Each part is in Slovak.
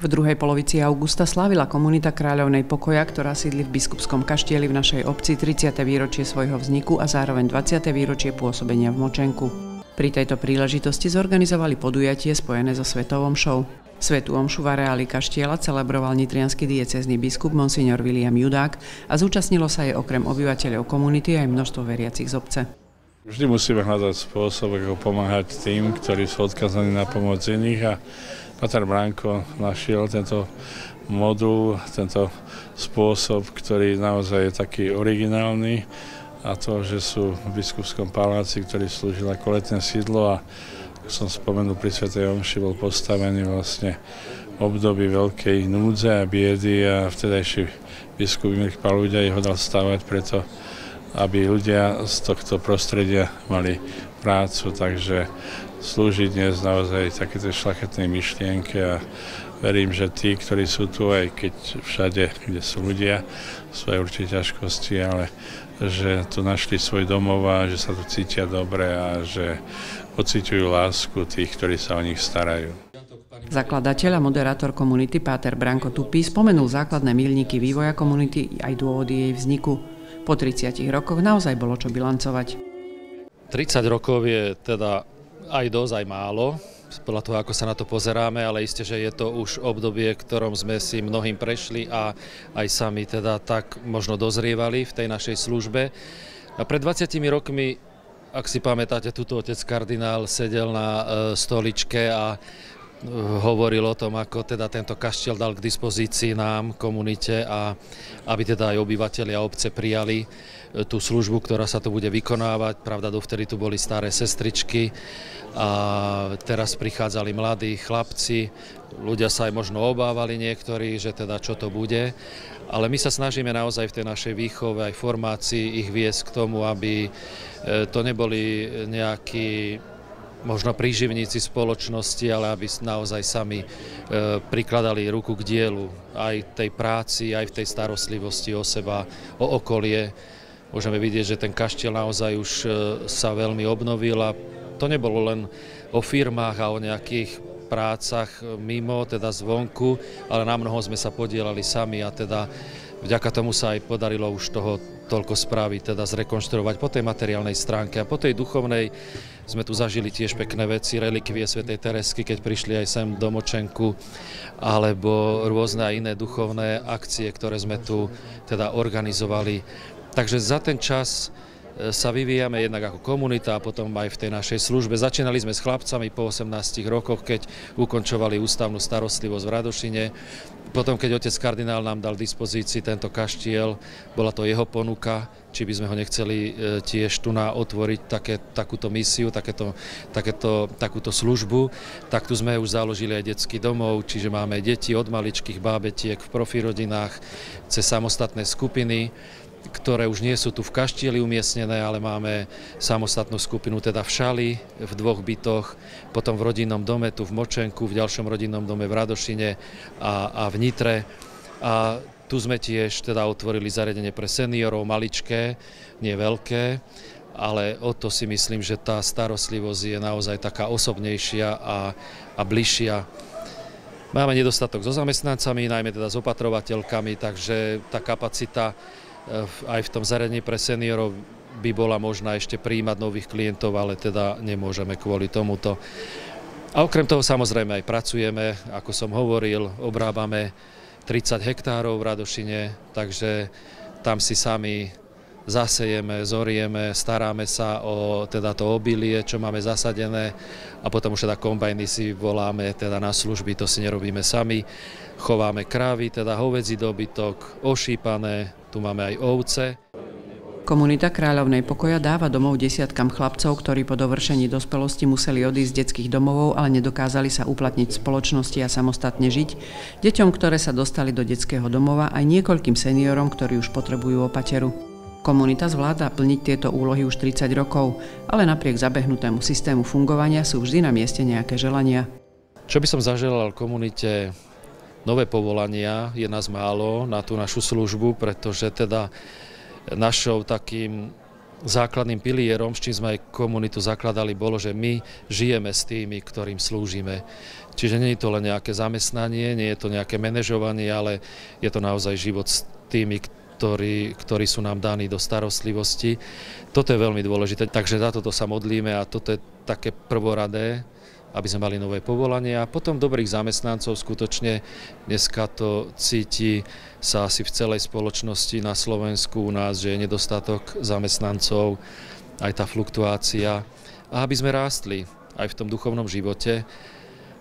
V druhej polovici augusta slávila komunita Kráľovnej pokoja, ktorá sídli v Biskupskom kaštieli v našej obci 30. výročie svojho vzniku a zároveň 20. výročie pôsobenia v Močenku. Pri tejto príležitosti zorganizovali podujatie spojené so svetou omšou. Svätú omšu v areáli kaštieľa celebroval nitriansky diecézny biskup monsignor William Judák a zúčastnilo sa jej okrem obyvateľov komunity aj množstvo veriacich z obce. Vždy musíme hľadať spôsob, ako pomáhať tým, ktorí sú odkazaní na pomoc iných, a páter Branko našiel tento modul, tento spôsob, ktorý naozaj je taký originálny, a to, že sú v biskupskom paláci, ktorý slúžil ako letné sídlo, a ako som spomenul, pri svätej omši bol postavený vlastne v období veľkej núdze a biedy, a vtedajší biskup Mirk Paluďaj ho dal stavať preto, aby ľudia z tohto prostredia mali prácu, takže slúži dnes naozaj takéto šľachetnej myšlienke, a verím, že tí, ktorí sú tu, aj keď všade, kde sú ľudia, sú aj určite ťažkosti, ale že tu našli svoj domov a že sa tu cítia dobre a že pociťujú lásku tých, ktorí sa o nich starajú. Zakladateľ a moderátor komunity páter Branko Tupý spomenul základné míľniky vývoja komunity aj dôvody jej vzniku. Po 30 rokoch naozaj bolo čo bilancovať. 30 rokov je teda aj dosť, aj málo, podľa toho, ako sa na to pozeráme, ale isté, že je to už obdobie, ktorom sme si mnohým prešli a aj sami teda tak možno dozrievali v tej našej službe. A pred 20 rokmi, ak si pamätáte, tuto otec kardinál sedel na stoličke a hovoril o tom, ako teda tento kaštiel dal k dispozícii nám, komunite, a aby teda aj obyvatelia obce prijali tú službu, ktorá sa tu bude vykonávať. Pravda, dovtedy tu boli staré sestričky a teraz prichádzali mladí chlapci. Ľudia sa aj možno obávali niektorí, že teda čo to bude. Ale my sa snažíme naozaj v tej našej výchove aj formácii ich viesť k tomu, aby to neboli nejakí možno príživníci spoločnosti, ale aby naozaj sami prikladali ruku k dielu aj tej práci, aj v tej starostlivosti o seba, o okolie. Môžeme vidieť, že ten kaštiel naozaj už sa veľmi obnovil, a to nebolo len o firmách a o nejakých prácach mimo, teda zvonku, ale na mnoho sme sa podielali sami, a teda vďaka tomu sa aj podarilo už toho toľko spraviť, teda zrekonštruovať po tej materiálnej stránke, a po tej duchovnej sme tu zažili tiež pekné veci, relikvie svätej Teresky, keď prišli aj sem do Močenku, alebo rôzne aj iné duchovné akcie, ktoré sme tu teda organizovali. Takže za ten čas sa vyvíjame jednak ako komunita a potom aj v tej našej službe. Začínali sme s chlapcami po 18 rokoch, keď ukončovali ústavnú starostlivosť v Radošine. Potom, keď otec kardinál nám dal dispozícii tento kaštiel, bola to jeho ponuka, či by sme ho nechceli tiež tu otvoriť takúto misiu, takúto službu. Tak tu sme už založili aj detský domov, čiže máme deti od maličkých bábetiek v profirodinách cez samostatné skupiny, ktoré už nie sú tu v kaštieli umiestnené, ale máme samostatnú skupinu teda v Šali, v 2 bytoch, potom v rodinnom dome tu v Močenku, v ďalšom rodinnom dome v Radošine a v Nitre. A tu sme tiež teda otvorili zariadenie pre seniorov, maličké, nie veľké, ale o to si myslím, že tá starostlivosť je naozaj taká osobnejšia a bližšia. Máme nedostatok so zamestnancami, najmä teda s opatrovateľkami, takže tá kapacita aj v tom zariadení pre seniorov by bola možná ešte prijímať nových klientov, ale teda nemôžeme kvôli tomuto. A okrem toho samozrejme aj pracujeme, ako som hovoril, obrábame 30 hektárov v Radošine, takže tam si sami zasejeme, zorieme, staráme sa o teda to obilie, čo máme zasadené, a potom už teda kombajny si voláme teda na služby, to si nerobíme sami. Chováme krávy, teda hovädzí dobytok, ošípané, tu máme aj ovce. Komunita Kráľovnej pokoja dáva domov desiatkam chlapcov, ktorí po dovršení dospelosti museli odísť z detských domovov, ale nedokázali sa uplatniť v spoločnosti a samostatne žiť, deťom, ktoré sa dostali do detského domova, aj niekoľkým seniorom, ktorí už potrebujú opateru. Komunita zvláda plniť tieto úlohy už 30 rokov, ale napriek zabehnutému systému fungovania sú vždy na mieste nejaké želania. Čo by som zaželal komunite? Nové povolania, je nás málo na tú našu službu, pretože teda našou takým základným pilierom, s čím sme aj komunitu zakladali, bolo, že my žijeme s tými, ktorým slúžime. Čiže nie je to len nejaké zamestnanie, nie je to nejaké manažovanie, ale je to naozaj život s tými, ktorí sú nám daní do starostlivosti. Toto je veľmi dôležité, takže za toto sa modlíme a toto je také prvoradé, aby sme mali nové povolanie a potom dobrých zamestnancov. Skutočne dneska to cíti sa asi v celej spoločnosti na Slovensku u nás, že je nedostatok zamestnancov, aj tá fluktuácia. A aby sme rástli aj v tom duchovnom živote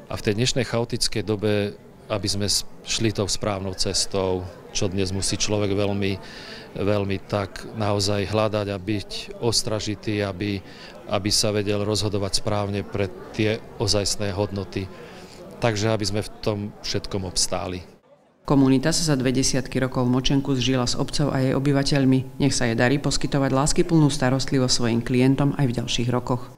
a v tej dnešnej chaotickej dobe, aby sme šli tou správnou cestou, čo dnes musí človek veľmi tak naozaj hľadať a byť ostražitý, aby sa vedel rozhodovať správne pre tie ozajstné hodnoty. Takže aby sme v tom všetkom obstáli. Komunita sa za 20 rokov v Močenku zžila s obcov a jej obyvateľmi. Nech sa jej darí poskytovať láskyplnú starostlivosť svojim klientom aj v ďalších rokoch.